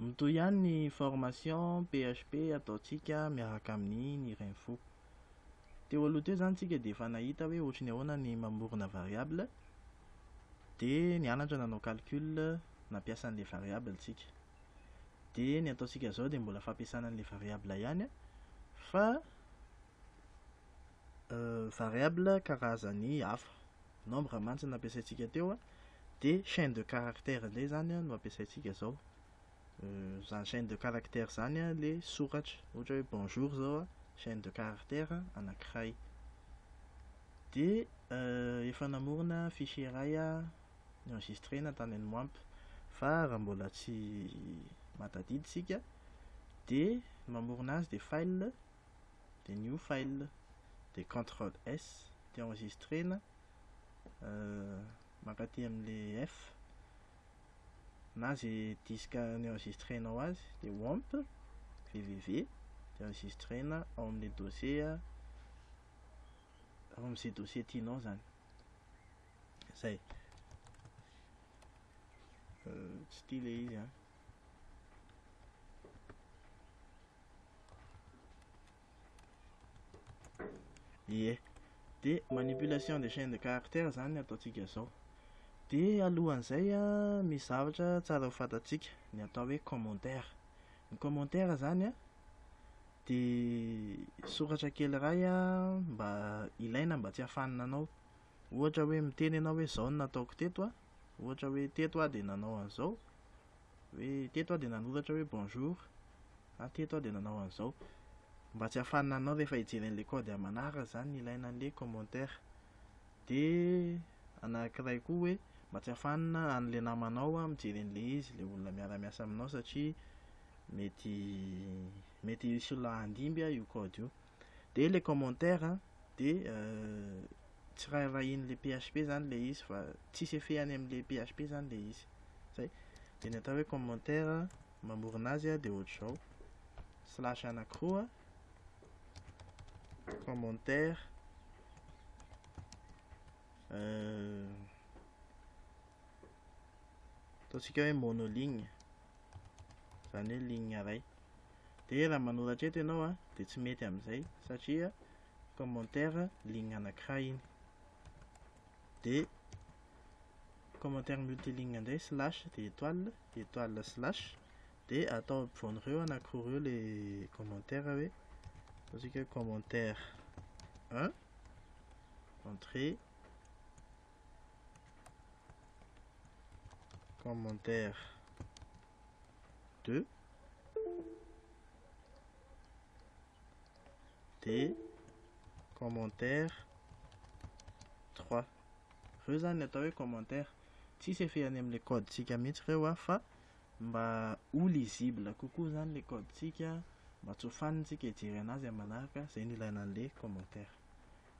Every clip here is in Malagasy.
Mitohy ihany ny formation PHP ataontsika miaraka amin'ny Info. Teo aloha teo zany tsika dia efa nahita hoe ohatry ny ahoana ny mamorona variable dia nianatra nanao calcul nampiasa an'ilay variable tsika. Dia ny ataontsika zao dia mbola fampiasana an'ilay variable ihany fa variable karazany hafa. Nombre mantsy nampiasaintsika teo dia chaîne de caractère indray zany no ampiasaintsika zao. Zany chaîne de caractère zany le soratra ohatra hoe bonjour zao chaîne de caractère anankiray. Dia efa namorona fichier iray enregistrena tany amin'ny WAMP fa raha mbola tsy matadidy sika dia mamorona azy dia file dia new file dia CTRL S dia enregistrena mankaty amin'le F na zay disque enregistrenao azy dia WAMP www dia enregistrena ao amin'le dossier ao amin'izay dossier tianao zany. Zay tsy tia le izy ie. Dia manipulation des chaînes de caractère zany ataontsika zao. Dia alohan'izay misy zavatra tsara ho fantatsika ny atao hoe commentaire. Ny commentaire zany dia soratra kely iray mba ilaina mba tsy hafanina anao. Ohatra hoe miteny ianao hoe zao no nataoko teto ohatra hoe teto dia nanao an'izao, hoe teto dia nanoratra hoe bonjour, teto dia nanao an'izao, mba tsy hafanina anao rehefa hijery an'ilay code manaraka zany ilaina an'ilay commentaire. Dia anankiray koa hoe mba tsy hafanina an'ilay namanao mijery an'ilay izy, ilay olona miara-miasa aminao satria mety hisy olona handimby io code io. Dia ilay commentaire dia tsy rahiran'ilay PHP zany ilay izy fa tsisy effet any amin'ilay PHP zany ilay izy. Zay. Dia ny atao hoe commentaire mamorona azy dia ohatr'izao slash anankiroa commentaire ataontsika hoe monoligne zany hoe ligne iray. Dia raha manoratra eto ianao dia tsy mety amin'izay satria commentaire ligne anankiray iny. Dia commentaire multiligne indray slash dia étoile slash dia atao ampovoan'ireo anankiroa ireo le commentaire hoe ataontsika hoe commentaire 1 entrée, commentaire 2 dia commentaire 3. Ireo zany atao hoe commentaire tsisy effet any amin'ilay code-tsika mihitsy ireo fa mba ho lisible kokoa zany le code-tsika, mba tsy ho fanintsika hijery anazy manaraka, izay no ilaina an'ilay commentaire.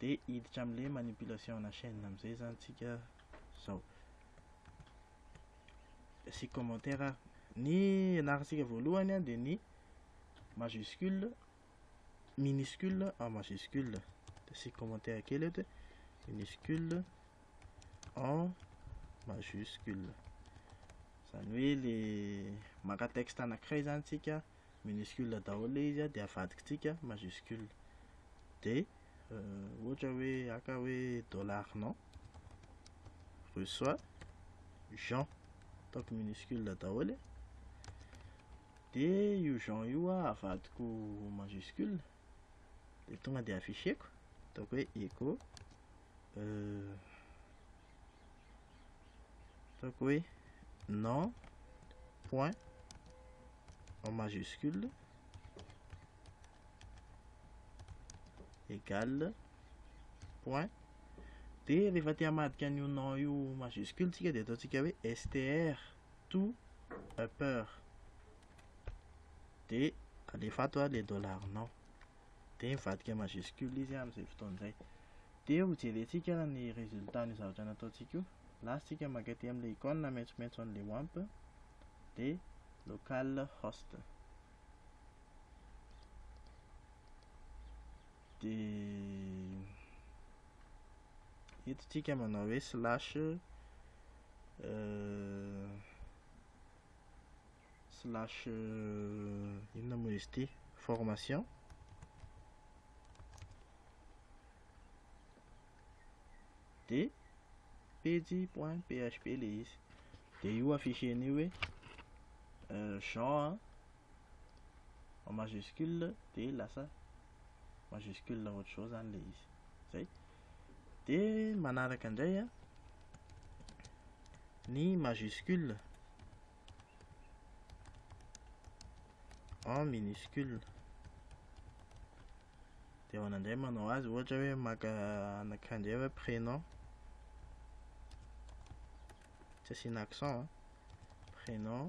Dia hiditra amin'ilay manipulation na chaîne amin'izay zany tsika zao. Si commentaire ny anarantsika voalohany dia ny majuscule minuscule en majuscule. Dia si commentaire kely eto minuscule en majuscule. Zany hoe le maka texte anankiray zany tsika minuscule daholo izy dia avadikintsika majuscule. Dia ohatra hoe aka hoe dollar non reçoit Jean ataoko minuscule daholo. Dia io Jean io avadiko majuscule dia tonga dia afficheko ataoko hoe echo ataoko hoe non point en majuscule égale point. Dia rehefa tia hamadika an'io non io majuscule tsika dia ataontsika hoe str tout upper dia alefa ato le dollar non dia mivadika majuscule izy amin'izay fotoan'izay. Dia ho jerentsika ny résultat ny zavatra nataontsika io. Lasitsika mankaty amin'ilay icône maitsomaitso an'ilay WAMP dia localhost dia eto tsika manao hoe slash inona moa izy ity formation de page.php le izy de io afficheny hoe Jean en majuscule de lasa majuscule ohatra zao zany le izy zay. De manaraka indray ny majuscule en minuscule de hoanandray manao azy ohatra hoe maka anakandray hoe prénom tsy asiana accent prénom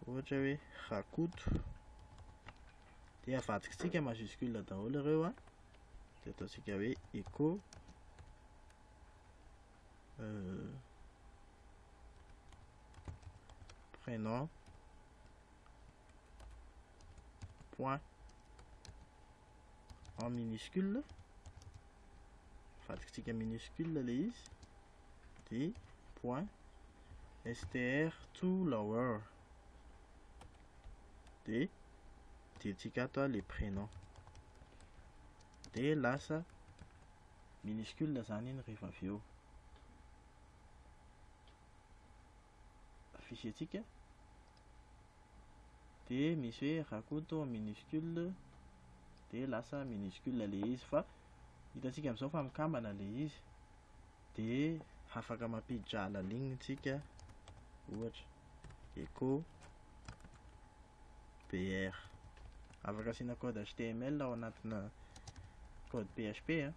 ohatra hoe Rakoto de avadikitsika majuscule daholo ireo de ataotsika hoe echo prénom point en minuscule avadikitsika minuscule le izy de point str to lower de dietsika ato le prénom de lasa minuscule zany iny rehefa avy eo affichetsika de misy hoe Rakoto en minuscule de lasa minuscule le izy fa hitatsika am'izao fa mikambana le izy de afaka mampiditra alaligny tsika ohatra echo br afaka asiana code HTML ao anatina code PHP ao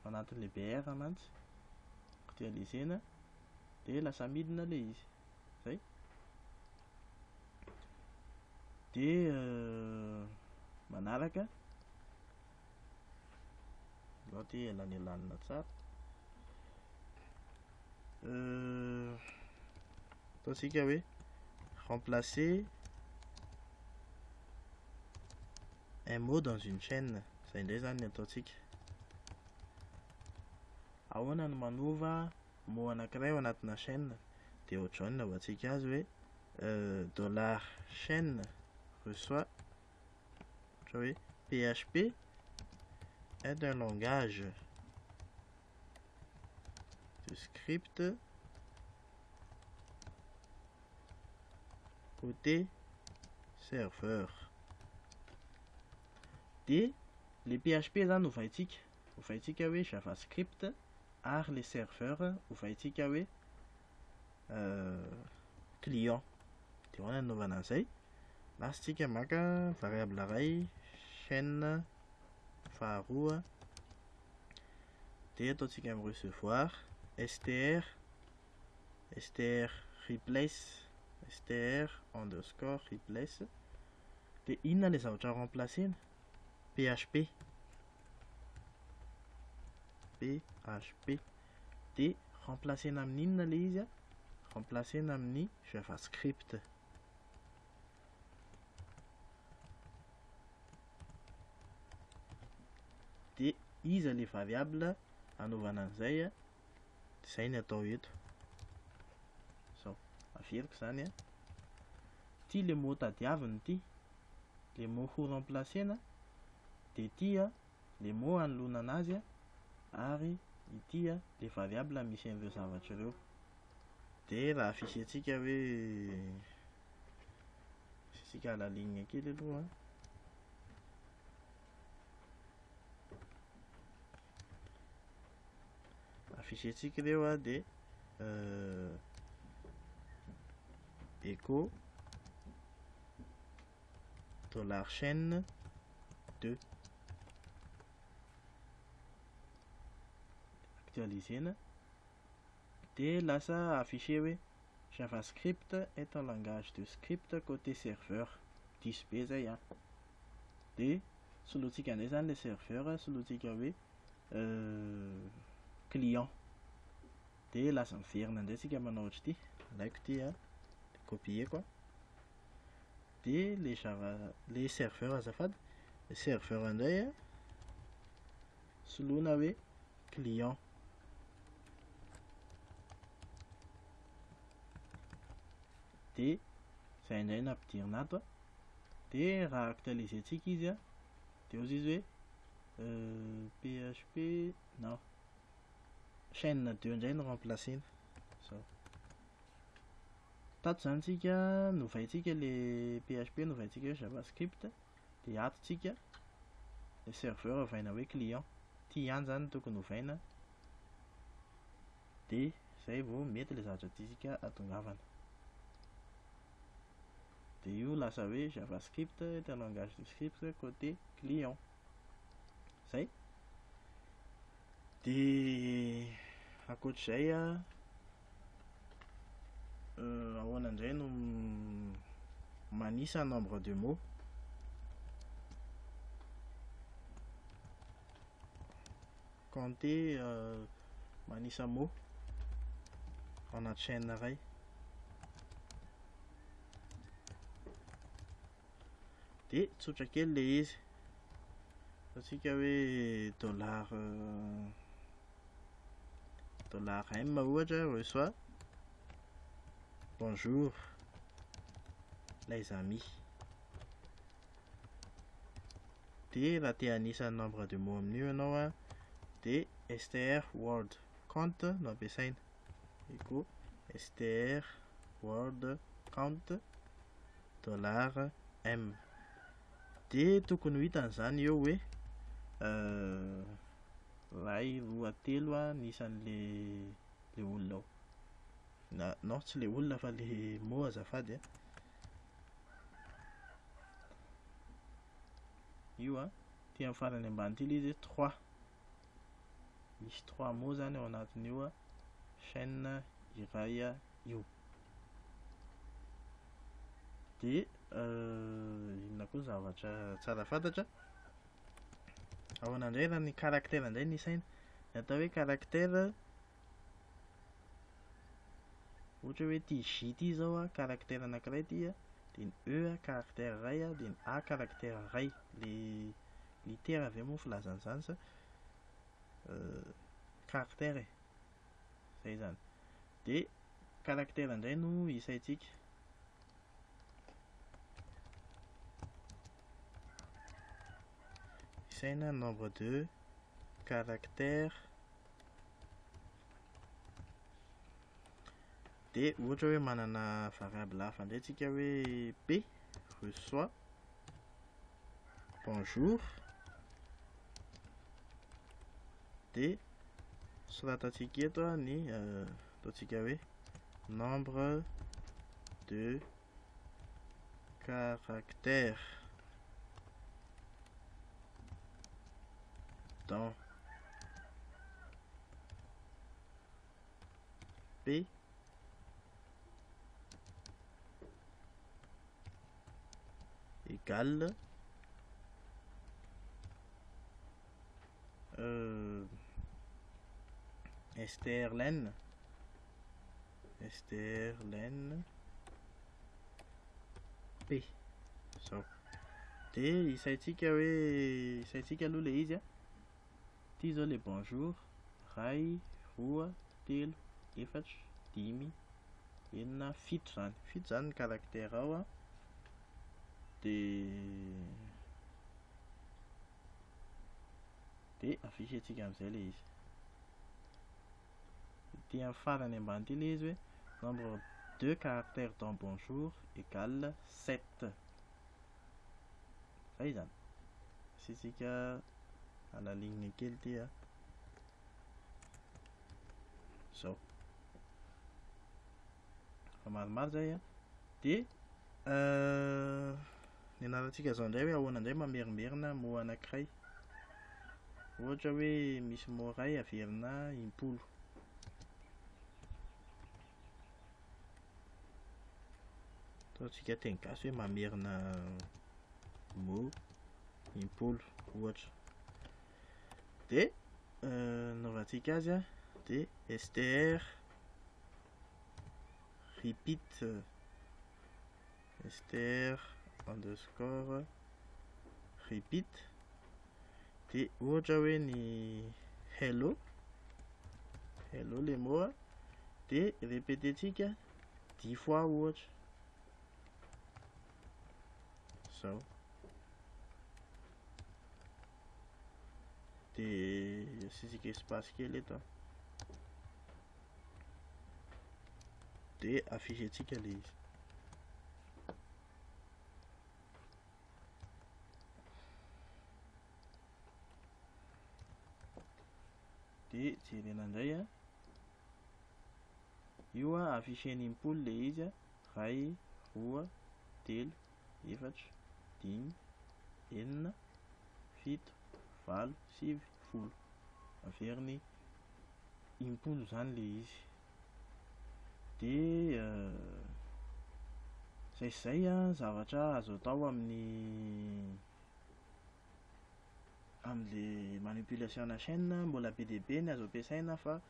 anatin'le br mantsy actualisena de lasa midina le izy zay. De manaraka ty elanelanina tsara ataotsika hoe remplacer un mot dans une chaîne zay indray zany ny ataotsika ahoana no manova mot anankiray ao anatina chaîne de ohatr'izao ny lavatsika azy hoe dollar chaîne reçoit ohatra hoe PHP est un langage de script côté serveur de le PHP zany hovaitsika hoe JavaScript ary le serveur hovaitsika hoe client de hoana nanaovana an'izay lasitsika maka variable ray chaîne faharoa de ataotsika amin'ny recevoir str replace str underscore replace de inona le zavatra remplacena PHP de remplacena amin'ny inona le izy remplacena amin'ny JavaScript de iza le variable anaovana an'izay zay ny atao eto zao averiko zany ty le mot tadiaviny ty le mot ho remplacena de ty le mot anoloana anazy ary ity le variable misy an'ireo zavatra ireo de raha affichetsika hoe sisika alaligna kely aloha affichetsika ireo de echo dollar chaîne 2 actualisena de lasa affiché hoe JavaScript est un langage de script côté serveur 10b zay de solotsika indray zany le serveur solotsika hoe client de lasa miverina indray tsika manao ohatry ty alaiko ty copier de le serveur azafady le serveur indray soloina hoe client de Zay indray no ampidirina ato a. De raha actualisentsika izy a, de ozy izy hoe PHP non chaîne 2 indray no remplacena. Zao. Tato zany tsika novaintsika le PHP novaintsika hoe JavaScript, de atontsika le serveur ovaina hoe client. Ty ihany zany tokony ovaina, de zay vao mety le zavatra tiantsika atongavana. De io lasa hoe JavaScript est un langage de script côté client. Zay. De akoatr'izay a, ahoana indray no manisa nombre de mots. Compter manisa mots anaty chaîne iray. De tsotra kely le izy. Ataontsika hoe $M ohatra reçoit bonjour les amis. De raha te hanisa nombre de mots amin'io ianao a, de str word count no ampiasaina. Eko str word count $M. De tokony ho hitan'izany eo hoe ray, roa, telo a nisan'le olona ao. Non, tsy le olona fa le mot azafady a. Io a, ty amin'ny farany ambany ty le izy 3. Misy 3 mots zany ao anatin'io a chaîne iray a io. De inona koa zavatra tsara fantatra, ahoana indray raha ny caractère indray ny isaina. Ny atao hoe caractère, ohatra hoe ty J ty zao a caractère anankiray ty a, de ny E a caractère iray a, de ny A caractère iray. Le litera avy eo moa filazan'izany sa caractère e. Zay zany. De caractère indray no isaitsika. Isaina nombre de caractères. De ohatra hoe manana variable hafa indray tsika hoe P reçoit bonjour. De soratatsika eto a ny ataontsika hoe nombre de caractères dans P égale strlen P. Zao. De isaitsika aloha le izy a. Ty zao le bonjour, ray, roa, telo, efatra, dimy, enina, fito zany. Fito zany ny caractère ao a. De afisitsika amin'izay le izy. Ty amin'ny farany ambany ty le izy hoe nombre de caractères dans bonjour égale 7. Zay zany. Asitsika alaligny kely ty a. Zao. Fa maromaro zay a. De ny anarantsika zao indray hoe ahoana indray mamerimerina mot anankiray. Ohatra hoe misy mot iray averina impolo. Ataontsika teny gasy hoe mamerina mot impolo ohatra. De naovantsika azy a, de str repeat str underscore repeat. De ohatra hoe ny hello le mot a, de répétetsika 10 fois ohatra. zao. Dia asitsika espace kely eto, dia afisy antsika ilay izy. Dia jerena indray a, io a afisy enimpolo ilay izy a: iray, roa, telo, efatra, dimy, enina, fito, valo, sivy, folo. Averiny impolo zany ilay izy. Dia zay zavatra azo atao amin'le manipulation na chaîne. Mbola be dia be ny azo ampiasaina fa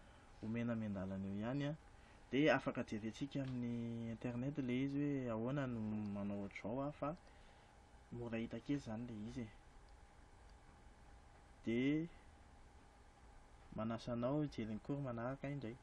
omena amian-dalana eo ihany a. Dia afaka jerentsika amin'ny internet ilay izy hoe ahoana no manao ohatr'izao fa mora hita kely zany ilay izy e. Dia manasa anao hijery ny cours manaraka indray.